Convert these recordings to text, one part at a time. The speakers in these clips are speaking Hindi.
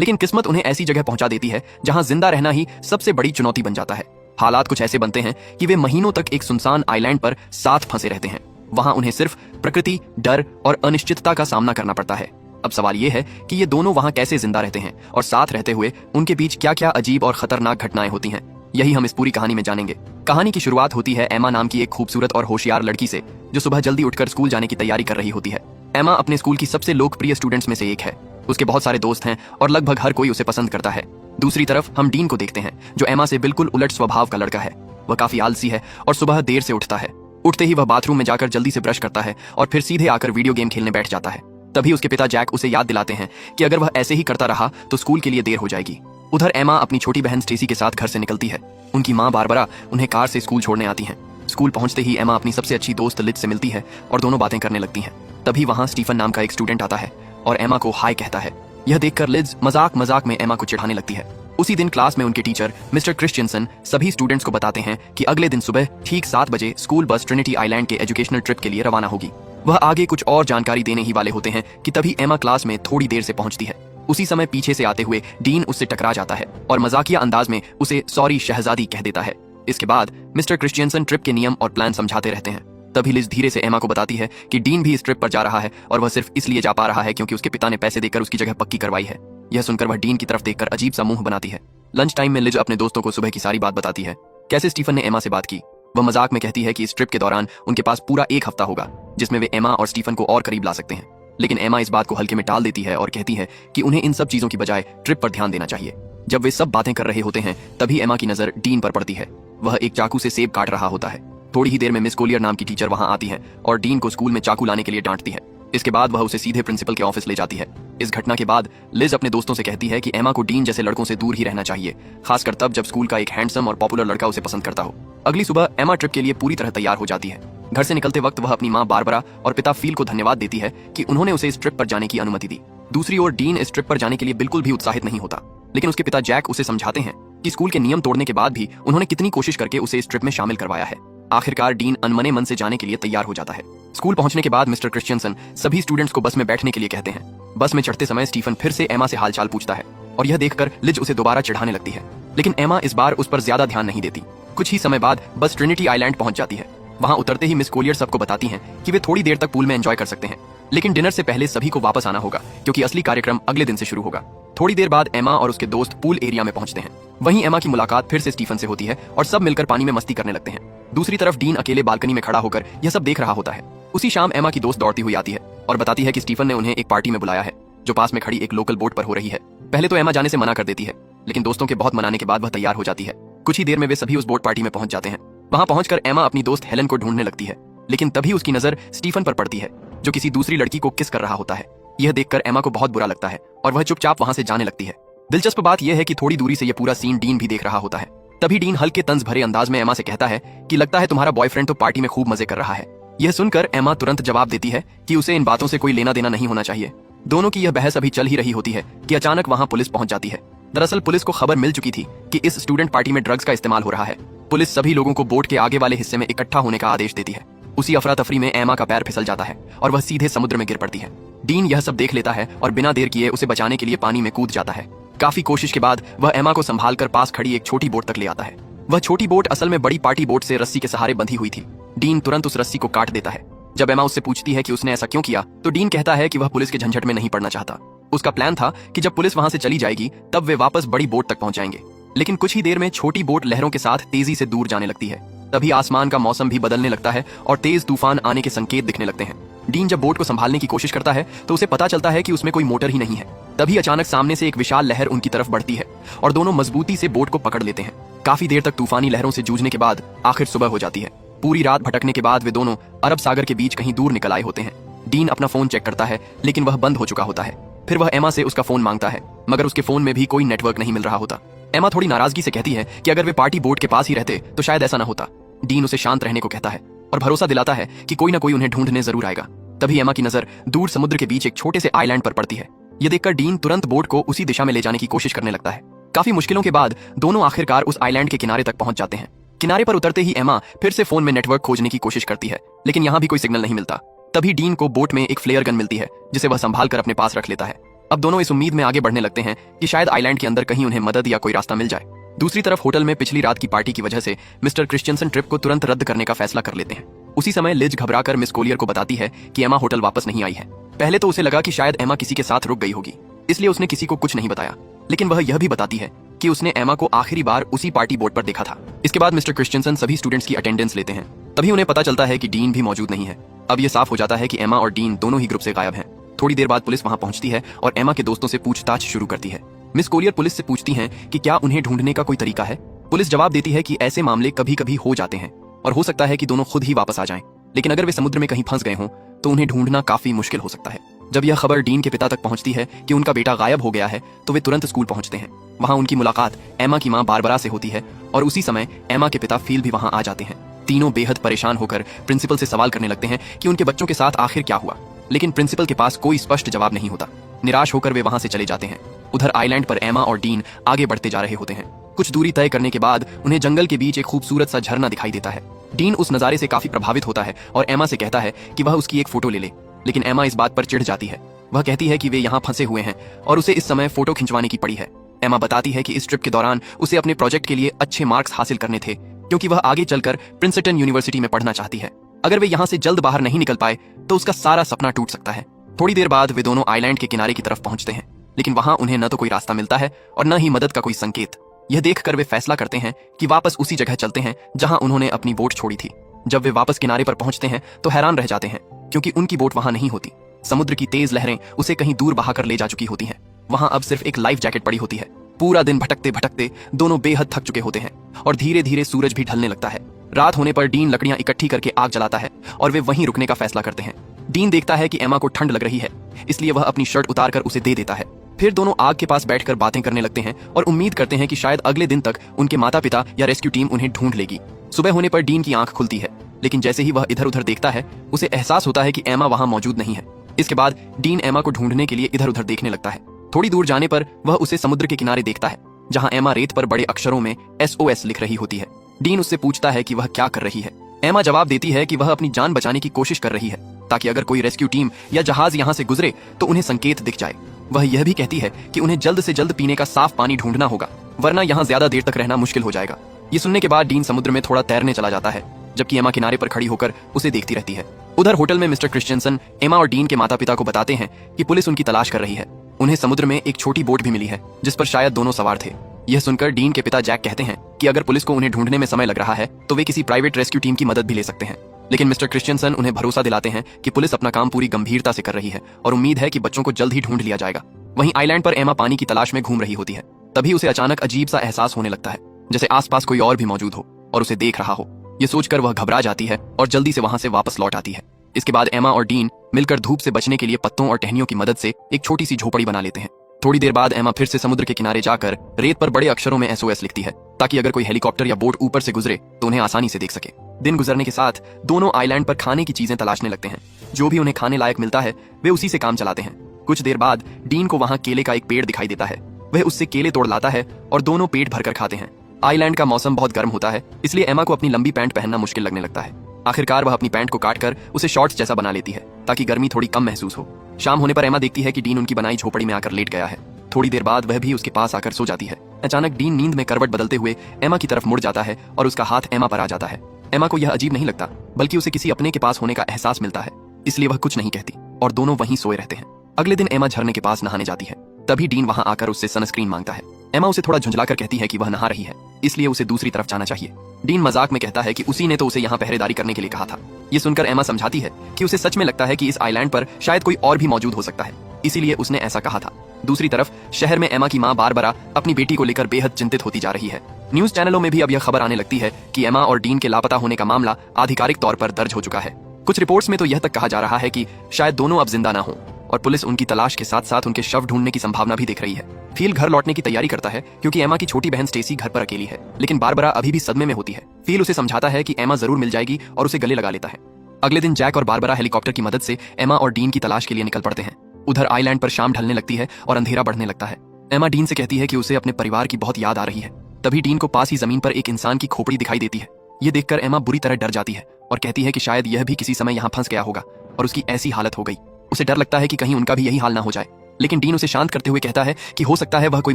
लेकिन किस्मत उन्हें ऐसी जगह पहुंचा देती है जहां जिंदा रहना ही सबसे बड़ी चुनौती बन जाता है। हालात कुछ ऐसे बनते हैं कि वे महीनों तक एक सुनसान आइलैंड पर साथ फंसे रहते हैं। वहां उन्हें सिर्फ प्रकृति, डर और अनिश्चितता का सामना करना पड़ता है। अब सवाल यह है कि ये दोनों वहां कैसे जिंदा रहते हैं और साथ रहते हुए उनके बीच क्या क्या अजीब और खतरनाक घटनाएं होती हैं। यही हम इस पूरी कहानी में जानेंगे। कहानी की शुरुआत होती है एमा नाम की एक खूबसूरत और होशियार लड़की से, जो सुबह जल्दी उठकर स्कूल जाने की तैयारी कर रही होती है। एमा अपने स्कूल की सबसे लोकप्रिय स्टूडेंट्स में से एक है। उसके बहुत सारे दोस्त हैं और लगभग हर कोई उसे पसंद करता है। दूसरी तरफ हम डीन को देखते हैं, जो एमा से बिल्कुल उलट स्वभाव का लड़का है। वह काफी आलसी है और सुबह देर से उठता है। उठते ही वह बाथरूम में जाकर जल्दी से ब्रश करता है और फिर सीधे आकर वीडियो गेम खेलने बैठ जाता है। तभी उसके पिता जैक उसे याद दिलाते हैं कि अगर वह ऐसे ही करता रहा तो स्कूल के लिए देर हो जाएगी। उधर एमा अपनी छोटी बहन स्टेसी के साथ घर से निकलती है। उनकी माँ बारबरा उन्हें कार से स्कूल छोड़ने आती हैं। स्कूल पहुंचते ही एमा अपनी सबसे अच्छी दोस्त लिज से मिलती है और दोनों बातें करने लगती हैं। तभी वहां स्टीफन नाम का एक स्टूडेंट आता है और एमा को हाय कहता है। यह देखकर लिज मजाक मजाक में एमा को चिढ़ाने लगती है। उसी दिन क्लास में उनके टीचर मिस्टर क्रिश्चियनसन सभी स्टूडेंट्स को बताते हैं कि अगले दिन सुबह ठीक 7 बजे स्कूल बस ट्रिनिटी आइलैंड के एजुकेशनल ट्रिप के लिए रवाना होगी। वह आगे कुछ और जानकारी देने ही वाले होते हैं कि तभी एमा क्लास में थोड़ी देर से पहुंचती है। उसी समय पीछे से आते हुए डीन उससे टकरा जाता है और मजाकिया अंदाज में उसे सॉरी शहजादी कह देता है। इसके बाद मिस्टर क्रिश्चियनसन ट्रिप के नियम और प्लान समझाते रहते हैं। तभी लिज धीरे से एमा को बताती है कि डीन भी इस ट्रिप पर जा रहा है और वह सिर्फ इसलिए जा पा रहा है क्योंकि उसके पिता ने पैसे देकर उसकी जगह पक्की करवाई है। यह सुनकर वह डीन की तरफ देखकर अजीब सा मुंह बनाती है। लंच टाइम में लिज अपने दोस्तों को सुबह की सारी बात बताती है, कैसे स्टीफन ने एमा से बात की। वह मजाक में कहती है कि इस ट्रिप के दौरान उनके पास पूरा 1 हफ्ता होगा जिसमें वे एमा और स्टीफन को और करीब ला सकते हैं। लेकिन एमा इस बात को हल्के में टाल देती है और कहती है कि उन्हें इन सब चीजों की बजाय ट्रिप पर ध्यान देना चाहिए। जब वे सब बातें कर रहे होते हैं तभी एमा की नजर डीन पर पड़ती है। वह एक चाकू से सेब काट रहा होता है। थोड़ी ही देर में मिस कोलियर नाम की टीचर वहां आती है और डीन को स्कूल में चाकू लाने के लिए डांटती है। इसके बाद वह उसे सीधे प्रिंसिपल के ऑफिस ले जाती है। इस घटना के बाद लिज अपने दोस्तों से कहती है कि एमा को डीन जैसे लड़कों से दूर ही रहना चाहिए, खासकर तब जब स्कूल का एक हैंडसम और पॉपुलर लड़का उसे पसंद करता हो। अगली सुबह एमा ट्रिप के लिए पूरी तरह तैयार हो जाती है। घर से निकलते वक्त वह अपनी माँ बारबरा और पिता फील को धन्यवाद देती है कि उन्होंने उसे इस ट्रिप पर जाने की अनुमति दी। दूसरी ओर डीन इस ट्रिप पर जाने के लिए बिल्कुल भी उत्साहित नहीं होता, लेकिन उसके पिता जैक उसे समझाते हैं कि स्कूल के नियम तोड़ने के बाद भी उन्होंने कितनी कोशिश करके उसे इस ट्रिप में शामिल करवाया है। आखिरकार डीन अनमने मन से जाने के लिए तैयार हो जाता है। स्कूल पहुंचने के बाद मिस्टर क्रिश्चियनसन सभी स्टूडेंट्स को बस में बैठने के लिए कहते हैं। बस में चढ़ते समय स्टीफन फिर से एमा से हालचाल पूछता है और यह देखकर लिज उसे दोबारा चिढ़ाने लगती है, लेकिन एमा इस बार उस पर ज्यादा ध्यान नहीं देती। कुछ ही समय बाद बस ट्रिनिटी आइलैंड पहुंच जाती है। वहां उतरते ही मिस कोलियर सबको बताती हैं कि वे थोड़ी देर तक पूल में एंजॉय कर सकते हैं, लेकिन डिनर से पहले सभी को वापस आना होगा क्योंकि असली कार्यक्रम अगले दिन से शुरू होगा। थोड़ी देर बाद एमा और उसके दोस्त पूल एरिया में पहुंचते हैं। वहीं एमा की मुलाकात फिर से स्टीफन से होती है और सब मिलकर पानी में मस्ती करने लगते हैं। दूसरी तरफ डीन अकेले बालकनी में खड़ा होकर यह सब देख रहा होता है। उसी शाम एमा की दोस्त दौड़ती हुई आती है और बताती है कि स्टीफन ने उन्हें एक पार्टी में बुलाया है जो पास में खड़ी एक लोकल बोट पर हो रही है। पहले तो एमा जाने से मना कर देती है, लेकिन दोस्तों के बहुत मनाने के बाद वह तैयार हो जाती है। कुछ ही देर में वे सभी उस बोट पार्टी में पहुंच जाते हैं। वहां पहुंचकर एमा अपनी दोस्त हेलन को ढूंढने लगती है, लेकिन तभी उसकी नजर स्टीफन पर पड़ती है जो किसी दूसरी लड़की को किस कर रहा होता है। यह देखकर एमा को बहुत बुरा लगता है और वह चुपचाप वहां से जाने लगती है। दिलचस्प बात यह है कि थोड़ी दूरी से यह पूरा सीन डीन भी देख रहा होता है। तभी डीन हल्के तंज भरे अंदाज में एमा से कहता है कि लगता है तुम्हारा बॉयफ्रेंड तो पार्टी में खूब मजे कर रहा है। यह सुनकर एमा तुरंत जवाब देती है कि उसे इन बातों से कोई लेना देना नहीं होना चाहिए। दोनों की यह बहस अभी चल ही रही होती है कि अचानक वहां पुलिस पहुंच जाती है। दरअसल पुलिस को खबर मिल चुकी थी कि इस स्टूडेंट पार्टी में ड्रग्स का इस्तेमाल हो रहा है। पुलिस सभी लोगों को बोट के आगे वाले हिस्से में इकट्ठा होने का आदेश देती है। उसी अफरा तफरी में एमा का पैर फिसल जाता है और वह सीधे समुद्र में गिर पड़ती है। डीन यह सब देख लेता है और बिना देर किए उसे बचाने के लिए पानी में कूद जाता है। काफी कोशिश के बाद वह एमा को संभाल कर पास खड़ी एक छोटी बोट तक ले आता है। वह छोटी बोट असल में बड़ी पार्टी बोट से रस्सी के सहारे बंधी हुई थी। डीन तुरंत उस रस्सी को काट देता है। जब एमा उससे पूछती है कि उसने ऐसा क्यों किया, तो डीन कहता है कि वह पुलिस के झंझट में नहीं पड़ना चाहता। उसका प्लान था कि जब पुलिस वहां से चली जाएगी तब वे वापस बड़ी बोट तक पहुंच जाएंगे। लेकिन कुछ ही देर में छोटी बोट लहरों के साथ तेजी से दूर जाने लगती है। तभी आसमान का मौसम भी बदलने लगता है और तेज तूफान आने के संकेत दिखने लगते हैं। डीन जब बोट को संभालने की कोशिश करता है तो उसे पता चलता है कि उसमें कोई मोटर ही नहीं है। तभी अचानक सामने से एक विशाल लहर उनकी तरफ बढ़ती है और दोनों मजबूती से बोट को पकड़ लेते हैं। काफी देर तक तूफानी लहरों से जूझने के बाद आखिर सुबह हो जाती है। पूरी रात भटकने के बाद वे दोनों अरब सागर के बीच कहीं दूर निकल आए होते हैं। डीन अपना फोन चेक करता है, लेकिन वह बंद हो चुका होता है। फिर वह एमा से उसका फोन मांगता है, मगर उसके फोन में भी कोई नेटवर्क नहीं मिल रहा होता। एमा थोड़ी नाराजगी से कहती है कि अगर वे पार्टी बोट के पास ही रहते तो शायद ऐसा ना होता। डीन उसे शांत रहने को कहता है और भरोसा दिलाता है कि कोई ना कोई उन्हें ढूंढने जरूर आएगा। तभी एमा की नजर दूर समुद्र के बीच एक छोटे से आइलैंड पर पड़ती है। यह देखकर डीन तुरंत बोट को उसी दिशा में ले जाने की कोशिश करने लगता है। काफी मुश्किलों के बाद दोनों आखिरकार उस आइलैंड के किनारे तक पहुंच जाते हैं। किनारे पर उतरते ही एमा फिर से फोन में नेटवर्क खोजने की कोशिश करती है, लेकिन यहाँ भी कोई सिग्नल नहीं मिलता। तभी डीन को बोट में एक फ्लेयर गन मिलती है जिसे वह संभाल कर अपने पास रख लेता है। अब दोनों इस उम्मीद में आगे बढ़ने लगते हैं कि शायद आइलैंड के अंदर कहीं उन्हें मदद या कोई रास्ता मिल जाए। दूसरी तरफ होटल में पिछली रात की पार्टी की वजह से मिस्टर क्रिश्चियनसन ट्रिप को तुरंत रद्द करने का फैसला कर लेते हैं। उसी समय लिज घबराकर मिस कोलियर को बताती है कि एमा होटल वापस नहीं आई है। पहले तो उसे लगा कि शायद एमा किसी के साथ रुक गई होगी, इसलिए उसने किसी को कुछ नहीं बताया, लेकिन वह यह भी बताती है कि उसने एमा को आखिरी बार उसी पार्टी बोर्ड पर देखा था। इसके बाद मिस्टर क्रिश्चियनसन सभी स्टूडेंट्स की अटेंडेंस लेते हैं। तभी उन्हें पता चलता है कि डीन भी मौजूद नहीं है। अब यह साफ हो जाता है कि एमा और डीन दोनों ही ग्रुप से गायब हैं। थोड़ी देर बाद पुलिस वहां पहुंचती है और एमा के दोस्तों से पूछताछ शुरू करती है। मिस कोलियर पुलिस से पूछती हैं कि क्या उन्हें ढूंढने का कोई तरीका है। पुलिस जवाब देती है कि ऐसे मामले कभी कभी हो जाते हैं और हो सकता है कि दोनों खुद ही वापस आ जाएं, लेकिन अगर वे समुद्र में कहीं फंस गए हों तो उन्हें ढूंढना काफी मुश्किल हो सकता है। जब यह खबर डीन के पिता तक पहुंचती है कि उनका बेटा गायब हो गया है तो वे तुरंत स्कूल पहुंचते हैं। वहां उनकी मुलाकात एमा की मां बारबरा से होती है और उसी समय एमा के पिता फील भी वहां आ जाते हैं। तीनों बेहद परेशान होकर प्रिंसिपल से सवाल करने लगते हैं कि उनके बच्चों के साथ आखिर क्या हुआ, लेकिन प्रिंसिपल के पास कोई स्पष्ट जवाब नहीं होता। निराश होकर वे वहां से चले जाते हैं। उधर आइलैंड पर एमा और डीन आगे बढ़ते जा रहे होते हैं। कुछ दूरी तय करने के बाद उन्हें जंगल के बीच एक खूबसूरत सा झरना दिखाई देता है। डीन उस नजारे से काफी प्रभावित होता है और एमा से कहता है कि वह उसकी एक फोटो ले ले, लेकिन एमा इस बात पर चिढ़ जाती है। वह कहती है कि वे यहाँ फंसे हुए हैं और उसे इस समय फोटो खिंचवाने की पड़ी है। एमा बताती है कि इस ट्रिप के दौरान उसे अपने प्रोजेक्ट के लिए अच्छे मार्क्स हासिल करने थे, क्योंकि वह आगे चलकर प्रिंसटन यूनिवर्सिटी में पढ़ना चाहती है। अगर वे यहाँ से जल्द बाहर नहीं निकल पाए तो उसका सारा सपना टूट सकता है। थोड़ी देर बाद वे दोनों आइलैंड के किनारे की तरफ पहुंचते हैं, लेकिन वहां उन्हें न तो कोई रास्ता मिलता है और न ही मदद का कोई संकेत। यह देखकर वे फैसला करते हैं कि वापस उसी जगह चलते हैं जहां उन्होंने अपनी बोट छोड़ी थी। जब वे वापस किनारे पर पहुंचते हैं तो हैरान रह जाते हैं, क्योंकि उनकी बोट वहां नहीं होती। समुद्र की तेज लहरें उसे कहीं दूर बहाकर ले जा चुकी होती हैं। वहां अब सिर्फ एक लाइफ जैकेट पड़ी होती है। पूरा दिन भटकते भटकते दोनों बेहद थक चुके होते हैं और धीरे धीरे सूरज भी ढलने लगता है। रात होने पर डीन लकड़ियां इकट्ठी करके आग जलाता है और वे वहीं रुकने का फैसला करते हैं। डीन देखता है कि एमा को ठंड लग रही है, इसलिए वह अपनी शर्ट उतारकर उसे दे देता है। फिर दोनों आग के पास बैठकर बातें करने लगते हैं और उम्मीद करते हैं कि शायद अगले दिन तक उनके माता पिता या रेस्क्यू टीम उन्हें ढूंढ लेगी। सुबह होने पर डीन की आंख खुलती है, लेकिन जैसे ही वह इधर उधर देखता है उसे एहसास होता है कि एमा वहां मौजूद नहीं है। इसके बाद डीन एमा को ढूंढने के लिए इधर उधर देखने लगता है। थोड़ी दूर जाने पर वह उसे समुद्र के किनारे देखता है, जहां एमा रेत पर बड़े अक्षरों में SOS लिख रही होती है। डीन उससे पूछता है कि वह क्या कर रही है। एमा जवाब देती है कि वह अपनी जान बचाने की कोशिश कर रही है, ताकि अगर कोई रेस्क्यू टीम या जहाज यहाँ से गुजरे तो उन्हें संकेत दिख जाए। वह यह भी कहती है कि उन्हें जल्द से जल्द पीने का साफ पानी ढूंढना होगा, वरना यहाँ ज्यादा देर तक रहना मुश्किल हो जाएगा। ये सुनने के बाद डीन समुद्र में थोड़ा तैरने चला जाता है, जबकि एमा किनारे पर खड़ी होकर उसे देखती रहती है। उधर होटल में मिस्टर क्रिश्चियनसन एमा और डीन के माता पिता को बताते हैं कि पुलिस उनकी तलाश कर रही है। उन्हें समुद्र में एक छोटी बोट भी मिली है, जिस पर शायद दोनों सवार थे। यह सुनकर डीन के पिता जैक कहते हैं कि अगर पुलिस को उन्हें ढूंढने में समय लग रहा है तो वे किसी प्राइवेट रेस्क्यू टीम की मदद भी ले सकते हैं। लेकिन मिस्टर क्रिश्चियनसन उन्हें भरोसा दिलाते हैं कि पुलिस अपना काम पूरी गंभीरता से कर रही है और उम्मीद है कि बच्चों को जल्द ही ढूंढ लिया जाएगा। वहीं आइलैंड पर एमा पानी की तलाश में घूम रही होती है। तभी उसे अचानक अजीब सा एहसास होने लगता है, जैसे आसपास कोई और भी मौजूद हो और उसे देख रहा हो। ये सोचकर वह घबरा जाती है और जल्दी से वहां से वापस लौट आती है। इसके बाद एमा और डीन मिलकर धूप से बचने के लिए पत्तों और टहनियों की मदद से एक छोटी सी झोपड़ी बना लेते हैं। थोड़ी देर बाद एमा फिर से समुद्र के किनारे जाकर रेत पर बड़े अक्षरों में SOS लिखती है, ताकि अगर कोई हेलीकॉप्टर या बोट ऊपर से गुजरे तो उन्हें आसानी से देख सके। दिन गुजरने के साथ दोनों आइलैंड पर खाने की चीजें तलाशने लगते हैं। जो भी उन्हें खाने लायक मिलता है वे उसी से काम चलाते हैं। कुछ देर बाद डीन को वहां केले का एक पेड़ दिखाई देता है। वह उससे केले तोड़ लाता है और दोनों पेट भरकर खाते हैं। आइलैंड का मौसम बहुत गर्म होता है, इसलिए एमा को अपनी लंबी पैंट पहनना मुश्किल लगने लगता है। आखिरकार वह अपनी पैंट को काटकर उसे शॉर्ट्स जैसा बना लेती है, ताकि गर्मी थोड़ी कम महसूस हो। शाम होने पर एमा देखती है कि डीन उनकी बनाई झोपड़ी में आकर लेट गया है। थोड़ी देर बाद वह भी उसके पास आकर सो जाती है। अचानक डीन नींद में करवट बदलते हुए एमा की तरफ मुड़ जाता है और उसका हाथ एमा पर आ जाता है। एमा को यह अजीब नहीं लगता, बल्कि उसे किसी अपने के पास होने का एहसास मिलता है, इसलिए वह कुछ नहीं कहती और दोनों वहीं सोए रहते हैं। अगले दिन एमा झरने के पास नहाने जाती है। तभी डीन वहां आकर उससे सनस्क्रीन मांगता है। एमा उसे थोड़ा झुंझलाकर कहती है कि वह नहा रही है, इसलिए उसे दूसरी तरफ जाना चाहिए। डीन मजाक में कहता है कि उसी ने तो उसे यहाँ पहरेदारी करने के लिए कहा था। ये सुनकर एमा समझाती है कि उसे सच में लगता है कि इस आइलैंड पर शायद कोई और भी मौजूद हो सकता है, इसीलिए उसने ऐसा कहा था। दूसरी तरफ शहर में एमा की मां बारबरा अपनी बेटी को लेकर बेहद चिंतित होती जा रही है। न्यूज चैनलों में भी अब यह खबर आने लगती है कि एमा और डीन के लापता होने का मामला आधिकारिक तौर पर दर्ज हो चुका है। कुछ रिपोर्ट्स में तो यह तक कहा जा रहा है कि शायद दोनों अब जिंदा ना हो और पुलिस उनकी तलाश के साथ साथ उनके शव ढूंढने की संभावना भी देख रही है। फील घर लौटने की तैयारी करता है, क्योंकि एमा की छोटी बहन स्टेसी घर पर अकेली है, लेकिन बारबरा अभी भी सदमे में होती है। फील उसे समझाता है कि एमा जरूर मिल जाएगी और उसे गले लगा लेता है। अगले दिन जैक और बारबरा हेलीकॉप्टर की मदद से एमा और डीन की तलाश के लिए निकल पड़ते हैं। उधर आइलैंड पर शाम ढलने लगती है और अंधेरा बढ़ने लगता है। एमा डीन से कहती है कि उसे अपने परिवार की बहुत याद आ रही है। तभी डीन को पास ही जमीन पर एक इंसान की खोपड़ी दिखाई देती है। ये देखकर एमा बुरी तरह डर जाती है और कहती है कि शायद यह भी किसी समय यहाँ फंस गया होगा और उसकी ऐसी हालत हो गई। उसे डर लगता है कि कहीं उनका भी यही हाल ना हो जाए। लेकिन डीन उसे शांत करते हुए कहता है कि हो सकता है वह कोई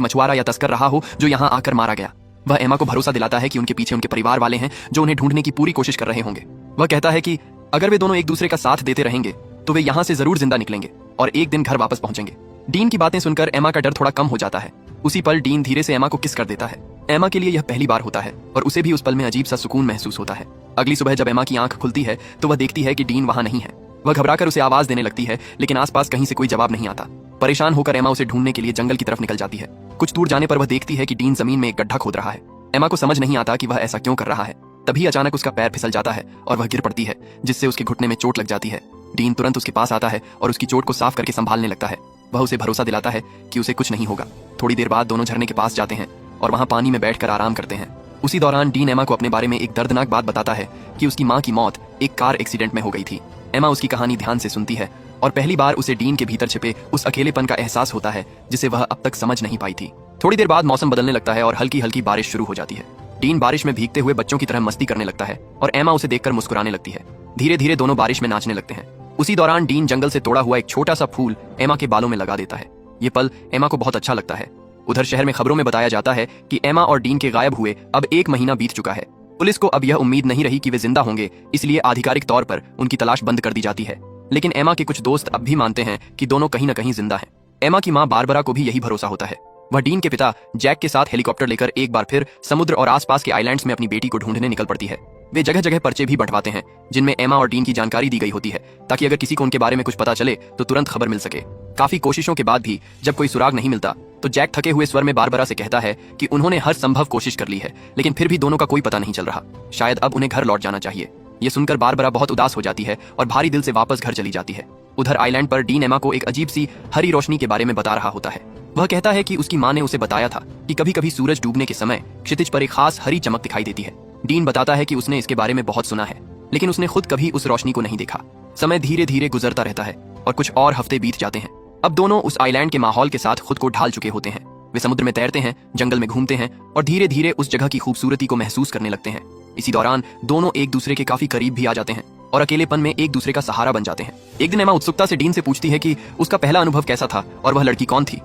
मछुआरा या तस्कर रहा हो जो यहाँ आकर मारा गया। वह एमा को भरोसा दिलाता है कि उनके पीछे उनके परिवार वाले हैं जो उन्हें ढूंढने की पूरी कोशिश कर रहे होंगे। वह कहता है कि अगर वे दोनों एक दूसरे का साथ देते रहेंगे तो वे यहाँ से जरूर जिंदा निकलेंगे और एक दिन घर वापस पहुंचेंगे। डीन की बातें सुनकर एमा का डर थोड़ा कम हो जाता है। उसी पल डीन धीरे से एमा को किस कर देता है। एमा के लिए यह पहली बार होता है और उसे भी उस पल में अजीब सा सुकून महसूस होता है। अगली सुबह जब एमा की आंख खुलती है तो वह देखती है कि डीन वहां नहीं है। वह घबराकर उसे आवाज देने लगती है, लेकिन आसपास कहीं से कोई जवाब नहीं आता। परेशान होकर एमा उसे ढूंढने के लिए जंगल की तरफ निकल जाती है। कुछ दूर जाने पर वह देखती है कि डीन जमीन में एक गड्ढा खोद रहा है। एमा को समझ नहीं आता कि वह ऐसा क्यों कर रहा है। तभी अचानक उसका पैर फिसल जाता है और वह गिर पड़ती है, जिससे उसके घुटने में चोट लग जाती है। डीन तुरंत उसके पास आता है और उसकी चोट को साफ करके संभालने लगता है। वह उसे भरोसा दिलाता है कि उसे कुछ नहीं होगा। थोड़ी देर बाद दोनों झरने के पास जाते हैं और वहां पानी में बैठकर आराम करते हैं। उसी दौरान डीन एमा को अपने बारे में एक दर्दनाक बात बताता है कि उसकी माँ की मौत एक कार एक्सीडेंट में हो गई थी। एमा उसकी कहानी ध्यान से सुनती है और पहली बार उसे डीन के भीतर छिपे उस अकेलेपन का एहसास होता है जिसे वह अब तक समझ नहीं पाई थी। थोड़ी देर बाद मौसम बदलने लगता है और हल्की हल्की बारिश शुरू हो जाती है। डीन बारिश में भीगते हुए बच्चों की तरह मस्ती करने लगता है और एमा उसे देखकर मुस्कुराने लगती है। धीरे धीरे दोनों बारिश में नाचने लगते हैं। उसी दौरान डीन जंगल से तोड़ा हुआ एक छोटा सा फूल एमा के बालों में लगा देता है। ये पल एमा को बहुत अच्छा लगता है। उधर शहर में खबरों में बताया जाता है कि एमा और डीन के गायब हुए अब 1 महीना बीत चुका है। पुलिस को अब यह उम्मीद नहीं रही कि वे जिंदा होंगे, इसलिए आधिकारिक तौर पर उनकी तलाश बंद कर दी जाती है। लेकिन एमा के कुछ दोस्त अब भी मानते हैं कि दोनों कहीं न कहीं जिंदा हैं। एमा की माँ बारबरा को भी यही भरोसा होता है। वह डीन के पिता जैक के साथ हेलीकॉप्टर लेकर एक बार फिर समुद्र और आसपास के आइलैंड्स में अपनी बेटी को ढूंढने निकल पड़ती है। वे जगह जगह पर्चे भी बंटवाते हैं जिनमें एमा और डीन की जानकारी दी गई होती है, ताकि अगर किसी को उनके बारे में कुछ पता चले तो तुरंत खबर मिल सके। काफी कोशिशों के बाद भी जब कोई सुराग नहीं मिलता तो जैक थके हुए स्वर में बारबरा से कहता है कि उन्होंने हर संभव कोशिश कर ली है, लेकिन फिर भी दोनों का कोई पता नहीं चल रहा। शायद अब उन्हें घर लौट जाना चाहिए। ये सुनकर बारबरा बहुत उदास हो जाती है और भारी दिल से वापस घर चली जाती है। उधर आइलैंड पर डीन एमा को एक अजीब सी हरी रोशनी के बारे में बता रहा होता है। वह कहता है कि उसकी माँ ने उसे बताया था कि कभी कभी सूरज डूबने के समय क्षितिज पर एक खास हरी चमक दिखाई देती है। डीन बताता है कि उसने इसके बारे में बहुत सुना है, लेकिन उसने खुद कभी उस रोशनी को नहीं देखा। समय धीरे धीरे गुजरता रहता है और कुछ और हफ्ते बीत जाते हैं। अब दोनों उस आइलैंड के माहौल के साथ खुद को ढाल चुके होते हैं। वे समुद्र में तैरते हैं, जंगल में घूमते हैं और धीरे धीरे उस जगह की खूबसूरती को महसूस करने लगते हैं। इसी दौरान दोनों एक दूसरे के काफी करीब भी आ जाते हैं और अकेलेपन में एक दूसरे का सहारा बन जाते हैं। एक दिन एमा उत्सुकता से डीन से पूछती है कि उसका पहला अनुभव कैसा था और वह लड़की कौन थी।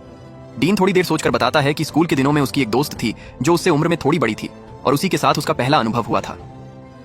डीन थोड़ी देर सोचकर बताता है कि स्कूल के दिनों में उसकी एक दोस्त थी जो उससे उम्र में थोड़ी बड़ी थी और उसी के साथ उसका पहला अनुभव हुआ था।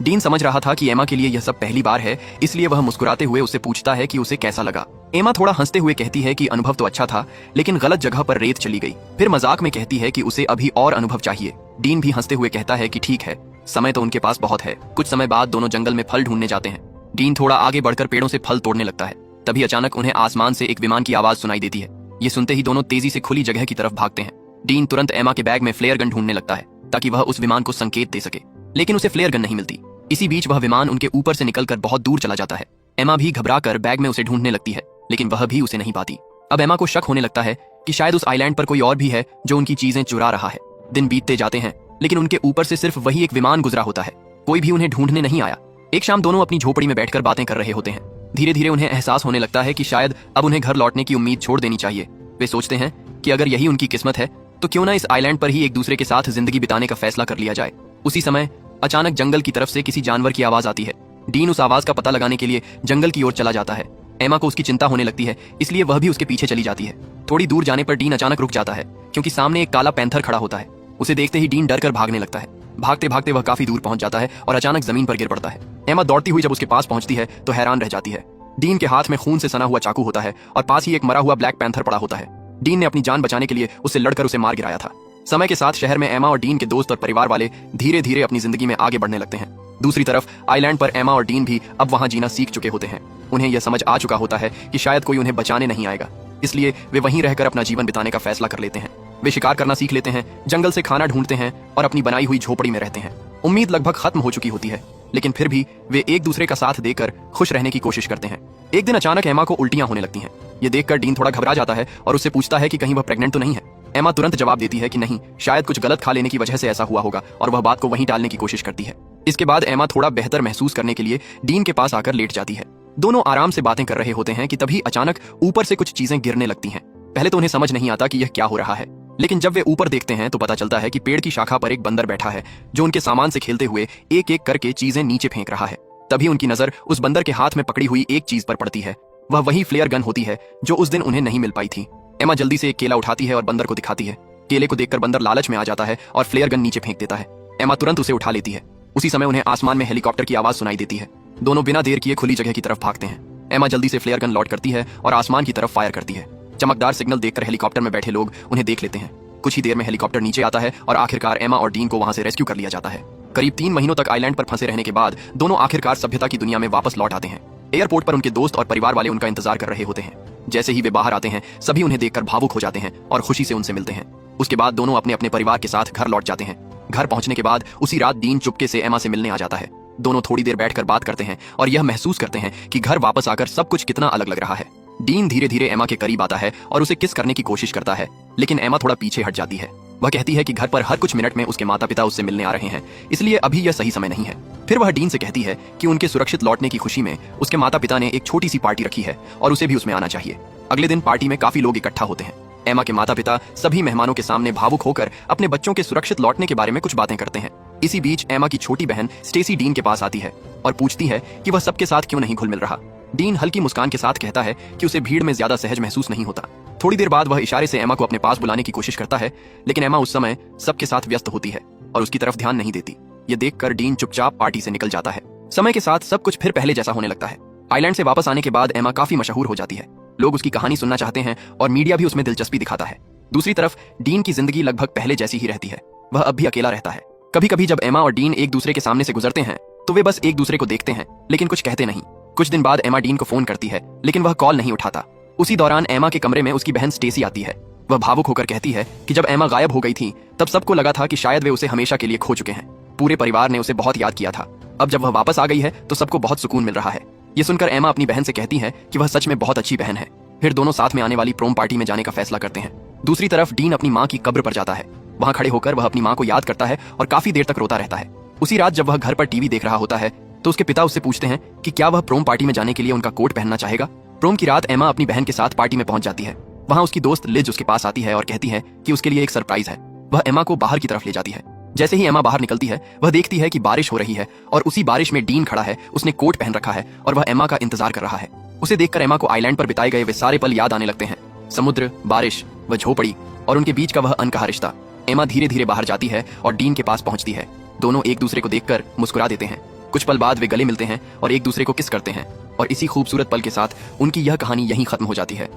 डीन समझ रहा था कि एमा के लिए यह सब पहली बार है, इसलिए वह मुस्कुराते हुए उससे पूछता है कि उसे कैसा लगा। एमा थोड़ा हंसते हुए कहती है कि अनुभव तो अच्छा था, लेकिन गलत जगह पर रेत चली गई। फिर मजाक में कहती है कि उसे अभी और अनुभव चाहिए। डीन भी हंसते हुए कहता है कि ठीक है, समय तो उनके पास बहुत है। कुछ समय बाद दोनों जंगल में फल ढूंढने जाते हैं। डीन थोड़ा आगे बढ़कर पेड़ों से फल तोड़ने लगता है। तभी अचानक उन्हें आसमान से एक विमान की आवाज सुनाई देती है। ये सुनते ही दोनों तेजी से खुली जगह की तरफ भागते हैं। डीन तुरंत एमा के बैग में फ्लेयर गन ढूंढने लगता है ताकि वह उस विमान को संकेत दे सके, लेकिन उसे फ्लेयर गन नहीं मिलती। इसी बीच वह विमान उनके ऊपर से निकलकर बहुत दूर चला जाता है। एमा भी घबराकर बैग में उसे ढूंढने लगती है, लेकिन वह भी उसे नहीं पाती। अब एमा को शक होने लगता है कि शायद उस आइलैंड पर कोई और भी है जो उनकी चीजें चुरा रहा है। दिन बीतते जाते हैं, लेकिन उनके ऊपर से सिर्फ वही एक विमान गुजरा होता है। कोई भी उन्हें ढूंढने नहीं आया। एक शाम दोनों अपनी झोपड़ी में बैठकर बातें कर रहे होते हैं। धीरे धीरे उन्हें एहसास होने लगता है कि शायद अब उन्हें घर लौटने की उम्मीद छोड़ देनी चाहिए। वे सोचते हैं कि अगर यही उनकी किस्मत है तो क्यों ना इस आइलैंड पर ही एक दूसरे के साथ जिंदगी बिताने का फैसला कर लिया जाए। उसी समय अचानक जंगल की तरफ से किसी जानवर की आवाज आती है। डीन उस आवाज का पता लगाने के लिए जंगल की ओर चला जाता है। एमा को उसकी चिंता होने लगती है, इसलिए वह भी उसके पीछे चली जाती है। थोड़ी दूर जाने पर डीन अचानक रुक जाता है क्योंकि सामने एक काला पैंथर खड़ा होता है। उसे देखते ही डीन डर कर भागने लगता है। भागते भागते वह काफी दूर पहुंच जाता है और अचानक जमीन पर गिर पड़ता है। एमा दौड़ती हुई जब उसके पास पहुंचती है तो हैरान रह जाती है। डीन के हाथ में खून से सना हुआ चाकू होता है और पास ही एक मरा हुआ ब्लैक पैंथर पड़ा होता है। डीन ने अपनी जान बचाने के लिए उससे लड़कर उसे मार गिराया था। समय के साथ शहर में एमा और डीन के दोस्त और परिवार वाले धीरे धीरे अपनी जिंदगी में आगे बढ़ने लगते हैं। दूसरी तरफ आइलैंड पर एमा और डीन भी अब वहां जीना सीख चुके होते हैं। उन्हें यह समझ आ चुका होता है कि शायद कोई उन्हें बचाने नहीं आएगा, इसलिए वे वहीं रहकर अपना जीवन बिताने का फैसला कर लेते हैं। वे शिकार करना सीख लेते हैं, जंगल से खाना ढूंढते हैं और अपनी बनाई हुई झोपड़ी में रहते हैं। उम्मीद लगभग खत्म हो चुकी होती है, लेकिन फिर भी वे एक दूसरे का साथ देकर खुश रहने की कोशिश करते हैं। एक दिन अचानक एमा को उल्टियां होने लगती हैं। ये देखकर डीन थोड़ा घबरा जाता है और उससे पूछता है कि कहीं वह प्रेग्नेंट तो नहीं है। एमा तुरंत जवाब देती है कि नहीं, शायद कुछ गलत खा लेने की वजह से ऐसा हुआ होगा, और वह बात को वहीं टालने की कोशिश करती है। इसके बाद एमा थोड़ा बेहतर महसूस करने के लिए डीन के पास आकर लेट जाती है। दोनों आराम से बातें कर रहे होते हैं कि तभी अचानक ऊपर से कुछ चीजें गिरने लगती हैं। पहले तो उन्हें समझ नहीं आता कि यह क्या हो रहा है, लेकिन जब वे ऊपर देखते हैं तो पता चलता है कि पेड़ की शाखा पर एक बंदर बैठा है जो उनके सामान से खेलते हुए एक एक करके चीजें नीचे फेंक रहा है। तभी उनकी नजर उस बंदर के हाथ में पकड़ी हुई एक चीज पर पड़ती है। वह वही फ्लेयर गन होती है जो उस दिन उन्हें नहीं मिल पाई थी। एमा जल्दी से एक केला उठाती है और बंदर को दिखाती है। केले को देखकर बंदर लालच में आ जाता है और फ्लेयर गन नीचे फेंक देता है। एमा तुरंत उसे उठा लेती है। उसी समय उन्हें आसमान में हेलीकॉप्टर की आवाज सुनाई देती है। दोनों बिना देर किए खुली जगह की तरफ भागते हैं। एमा जल्दी से फ्लेयर गन लॉड करती है और आसमान की तरफ फायर करती है। चमकदार सिग्नल देखकर हेलीकॉप्टर में बैठे लोग उन्हें देख लेते हैं। कुछ ही देर में हेलीकॉप्टर नीचे आता है और आखिरकार एमा और डीन को वहां से रेस्क्यू कर लिया जाता है। करीब 3 महीनों तक आइलैंड पर फंसे रहने के बाद दोनों आखिरकार सभ्यता की दुनिया में वापस लौट आते हैं। एयरपोर्ट पर उनके दोस्त और परिवार वाले उनका इंतजार कर रहे होते हैं। जैसे ही वे बाहर आते हैं सभी उन्हें देखकर भावुक हो जाते हैं और खुशी से उनसे मिलते हैं। उसके बाद दोनों अपने अपने परिवार के साथ घर लौट जाते हैं। घर पहुंचने के बाद उसी रात डीन चुपके से एमा से मिलने आ जाता है। दोनों थोड़ी देर बैठकर बात करते हैं और यह महसूस करते हैं कि घर वापस आकर सब कुछ कितना अलग लग रहा है। डीन धीरे धीरे एमा के करीब आता है और उसे किस करने की कोशिश करता है, लेकिन एमा थोड़ा पीछे हट जाती है। वह कहती है कि घर पर हर कुछ मिनट में उसके माता पिता उससे मिलने आ रहे हैं, इसलिए अभी यह सही समय नहीं है। फिर वह डीन से कहती है कि उनके सुरक्षित लौटने की खुशी में उसके माता पिता ने एक छोटी सी पार्टी रखी है और उसे भी उसमें आना चाहिए। अगले दिन पार्टी में काफी लोग इकट्ठा होते हैं। एमा के माता पिता सभी मेहमानों के सामने भावुक होकर अपने बच्चों के सुरक्षित लौटने के बारे में कुछ बातें करते हैं। इसी बीच एमा की छोटी बहन स्टेसी डीन के पास आती है और पूछती है कि वह सबके साथ क्यों नहीं घुल मिल रहा। डीन हल्की मुस्कान के साथ कहता है कि उसे भीड़ में ज्यादा सहज महसूस नहीं होता। थोड़ी देर बाद वह इशारे से एमा को अपने पास बुलाने की कोशिश करता है, लेकिन एमा उस समय सबके साथ व्यस्त होती है और उसकी तरफ ध्यान नहीं देती। ये देखकर डीन चुपचाप पार्टी से निकल जाता है। समय के साथ सब कुछ फिर पहले जैसा होने लगता है। आइलैंड से वापस आने के बाद एमा काफी मशहूर हो जाती है। लोग उसकी कहानी सुनना चाहते हैं और मीडिया भी उसमें दिलचस्पी दिखाता है। दूसरी तरफ डीन की जिंदगी लगभग पहले जैसी ही रहती है। वह अब भी अकेला रहता है। कभी कभी जब एमा और डीन एक दूसरे के सामने से गुजरते हैं तो वे बस एक दूसरे को देखते हैं लेकिन कुछ कहते नहीं। कुछ दिन बाद एमा डीन को फोन करती है, लेकिन वह कॉल नहीं उठाता। उसी दौरान एमा के कमरे में उसकी बहन स्टेसी आती है। वह भावुक होकर कहती है कि जब एमा गायब हो गई थी तब सबको लगा था कि शायद वे उसे हमेशा के लिए खो चुके हैं। पूरे परिवार ने उसे बहुत याद किया था। अब जब वह वापस आ गई है तो सबको बहुत सुकून मिल रहा है। ये सुनकर एमा अपनी बहन से कहती है कि वह सच में बहुत अच्छी बहन है। फिर दोनों साथ में आने वाली प्रोम पार्टी में जाने का फैसला करते हैं। दूसरी तरफ डीन अपनी माँ की कब्र पर जाता है। वहां खड़े होकर वह अपनी माँ को याद करता है और काफी देर तक रोता रहता है। उसी रात जब वह घर पर टीवी देख रहा होता है तो उसके पिता उससे पूछते हैं कि क्या वह प्रोम पार्टी में जाने के लिए उनका कोट पहनना चाहेगा। प्रोम की रात एमा अपनी बहन के साथ पार्टी में पहुंच जाती है। वहां उसकी दोस्त लिज उसके पास आती है और कहती है कि उसके लिए एक सरप्राइज है। वह एमा को बाहर की तरफ ले जाती है। जैसे ही एमा बाहर निकलती है वह देखती है कि बारिश हो रही है और उसी बारिश में डीन खड़ा है। उसने कोट पहन रखा है और वह एमा का इंतजार कर रहा है। उसे देखकर एमा को आइलैंड पर बिताए गए वे सारे पल याद आने लगते हैं। समुद्र, बारिश, वह झोपड़ी और उनके बीच का वह अनकहा रिश्ता। एमा धीरे धीरे बाहर जाती है और डीन के पास पहुंचती है। दोनों एक दूसरे को देखकर मुस्कुरा देते हैं। कुछ पल बाद वे गले मिलते हैं और एक दूसरे को किस करते हैं और इसी खूबसूरत पल के साथ उनकी यह कहानी यहीं खत्म हो जाती है।